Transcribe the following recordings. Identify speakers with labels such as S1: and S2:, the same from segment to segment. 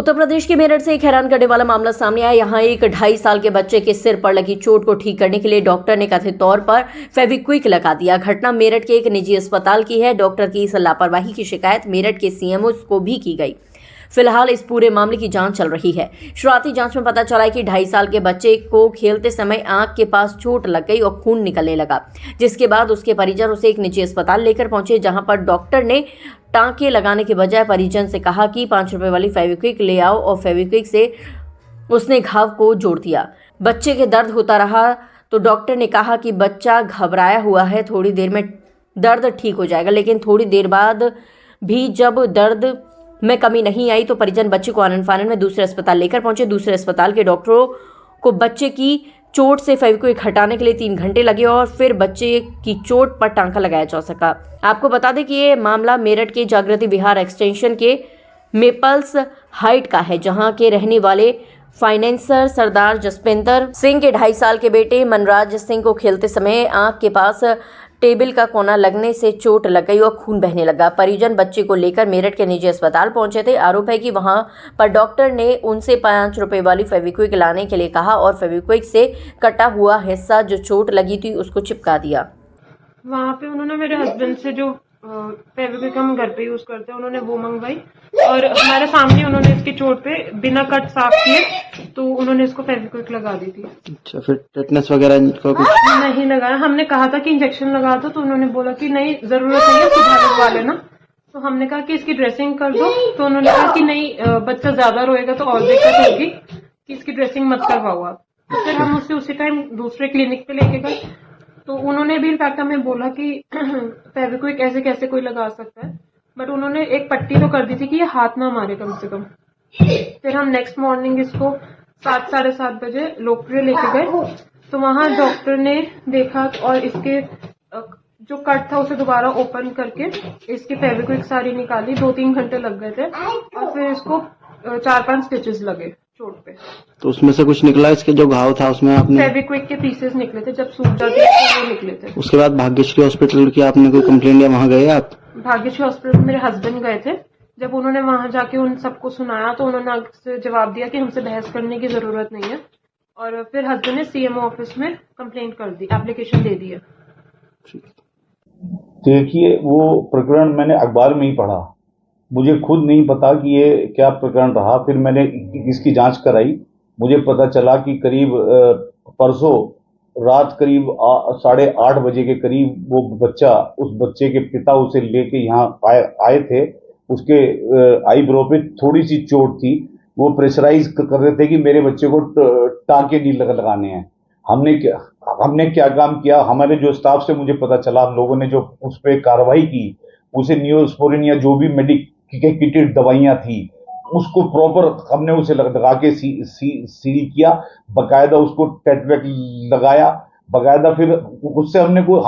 S1: उत्तर प्रदेश के मेरठ से एक हैरान करने वाला मामला सामने आया। यहाँ एक 2.5 साल के बच्चे के सिर पर लगी चोट को ठीक करने के लिए डॉक्टर ने कथित तौर पर फेविक्विक लगा दिया। घटना मेरठ के एक निजी अस्पताल की है। डॉक्टर की इस लापरवाही की शिकायत मेरठ के सीएमओ को भी की गई। फिलहाल इस पूरे मामले की जांच चल रही है। शुरुआती जांच में पता चला कि 2.5 साल के बच्चे को खेलते समय आंख के पास चोट लग गई और खून निकलने लगा, जिसके बाद उसके परिजन उसे एक निजी अस्पताल लेकर पहुंचे, जहां पर डॉक्टर ने टांके लगाने के बजाय परिजन से कहा कि 5 रुपए वाली फेविक्विक ले आओ और फेविक्विक से उसने घाव को जोड़ दिया। बच्चे के दर्द होता रहा तो डॉक्टर ने कहा कि बच्चा घबराया हुआ है, थोड़ी देर में दर्द ठीक हो जाएगा। लेकिन थोड़ी देर बाद भी जब दर्द में कमी नहीं आई तो परिजन बच्चे को आनन फानन में दूसरे अस्पताल लेकर पहुंचे। दूसरे अस्पताल के डॉक्टरों को बच्चे की चोट से फेविक्विक हटाने के लिए 3 घंटे लगे और फिर बच्चे की चोट पर टांका लगाया जा सका। आपको बता दें कि ये मामला मेरठ के जागृति विहार एक्सटेंशन के मेपल्स हाइट का है, जहां के रहने वाले फाइनेंसर सरदार जसपिंदर सिंह के 2.5 साल के बेटे मनराज सिंह को खेलते समय आंख के पास टेबल का कोना लगने से चोट लग गई और खून बहने लगा। परिजन बच्चे को लेकर मेरठ के निजी अस्पताल पहुंचे थे। आरोप है कि वहां पर डॉक्टर ने उनसे 5 रुपए वाली फेविक्विक लाने के लिए कहा और फेविक्विक से कटा हुआ हिस्सा जो चोट लगी थी उसको चिपका दिया।
S2: वहाँ पे उन्होंने मेरे हस्बैंड से जो फेविक्विक हम घर पे यूज करते हैं उन्होंने वो मंगवाई और हमारे सामने उन्होंने इसकी चोट पे बिना कट साफ किए तो उन्होंने इसको फेविक्विक लगा दी थी।
S3: अच्छा, फिर टेटनस वगैरह का कुछ
S2: नहीं लगाया। हमने कहा था कि इंजेक्शन लगा दो तो उन्होंने बोला कि नहीं जरूरत नहीं है, सुबह लगवा लेना। तो हमने कहा कि इसकी ड्रेसिंग कर दो तो उन्होंने कहा कि नहीं, बच्चा ज्यादा रोएगा तो और दिक्कत होगी, कि इसकी ड्रेसिंग मत करवाओ आप। तो फिर हम उसी टाइम दूसरे क्लिनिक पे लेके गए तो उन्होंने भी इनफैक्ट हमें बोला कि फेविक्विक ऐसे कैसे कोई लगा सकता है, बट उन्होंने एक पट्टी तो कर दी थी कि ये हाथ ना मारे कम से कम। फिर हम नेक्स्ट मॉर्निंग इसको 7 साढ़े 7 बजे लोकप्रिय लेके गए तो वहां डॉक्टर ने देखा और इसके जो कट था उसे दोबारा ओपन करके इसकी फेविक्विक सारी निकाली। 2-3 घंटे लग गए थे और फिर इसको 4-5 स्टिचेस लगे चोट पे।
S3: तो उसमें से कुछ निकला? इसके जो घाव था उसमें आपने
S2: फेविक्विक के पीसेस निकले थे, जब सूख जाते थे तो वो निकले थे।
S3: उसके बाद भाग्यश्री हॉस्पिटल की आपने कोई कंप्लेंट या वहाँ गए आप?
S2: भाग्यश्री हॉस्पिटल मेरे हस्बैंड गए थे। जब उन्होंने वहां जाके उन सबको सुनाया तो उन्होंने आगे जवाब दिया कि हमसे बहस करने की जरूरत नहीं है और फिर हस्बैंड ने सीएमओ ऑफिस में कंप्लेंट कर दी, एप्लीकेशन दे दी है।
S4: देखिए, वो प्रकरण मैंने अखबार में ही पढ़ा, मुझे खुद नहीं पता कि ये क्या प्रकरण रहा। फिर मैंने इसकी जांच कराई, मुझे पता चला कि करीब परसों रात करीब 8:30 बजे के करीब वो बच्चा, उस बच्चे के पिता उसे लेके यहाँ आए थे। उसके आईब्रो पे थोड़ी सी चोट थी। वो प्रेशराइज कर रहे थे कि मेरे बच्चे को टांके नहीं लगाने हैं। हमने क्या काम किया, हमारे जो स्टाफ से मुझे पता चला, हम लोगों ने जो उस पर कार्रवाई की, उसे नियोस्पोरिन या जो भी मेडिकेटेड दवाइयां थी उसको प्रॉपर हमने उसे लगा के सील किया, बकायदा उसको टेटवेक लगाया बकायदा। फिर उससे हमने को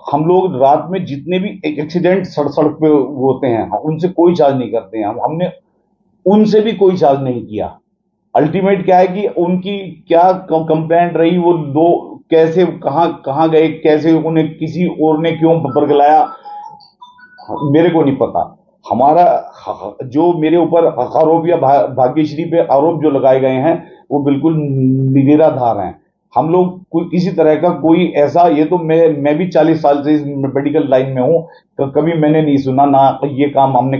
S4: हम लोग रात में जितने भी एक्सीडेंट सड़क पे होते हैं उनसे कोई चार्ज नहीं करते हैं। हमने उनसे भी कोई चार्ज नहीं किया। अल्टीमेट क्या है कि उनकी क्या कंप्लेंट रही, वो लोग कैसे कहाँ गए, कैसे उन्हें किसी और ने क्यों बरगलाया, मेरे को नहीं पता। हमारा जो मेरे ऊपर आरोप या भाग्यश्री पे आरोप जो लगाए गए हैं वो बिल्कुल निराधार हैं। हम लोग कोई किसी तरह का कोई ऐसा, ये तो मैं भी 40 साल से इस मेडिकल लाइन में हूँ, तो कभी मैंने नहीं सुना ना ये काम हमने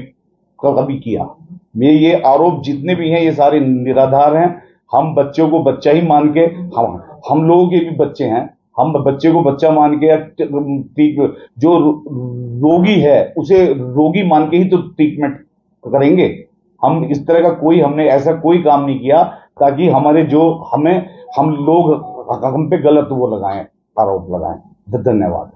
S4: कभी किया। ये आरोप जितने भी हैं ये सारे निराधार हैं। हम बच्चों को बच्चा ही मान के, हम लोगों के भी बच्चे हैं, हम बच्चे को बच्चा मान के, जो रोगी है उसे रोगी मान के ही तो ट्रीटमेंट करेंगे। हम इस तरह का हमने ऐसा कोई काम नहीं किया ताकि हमारे जो हम लोग हम पे गलत वो लगाएं, आरोप लगाएं। धन्यवाद।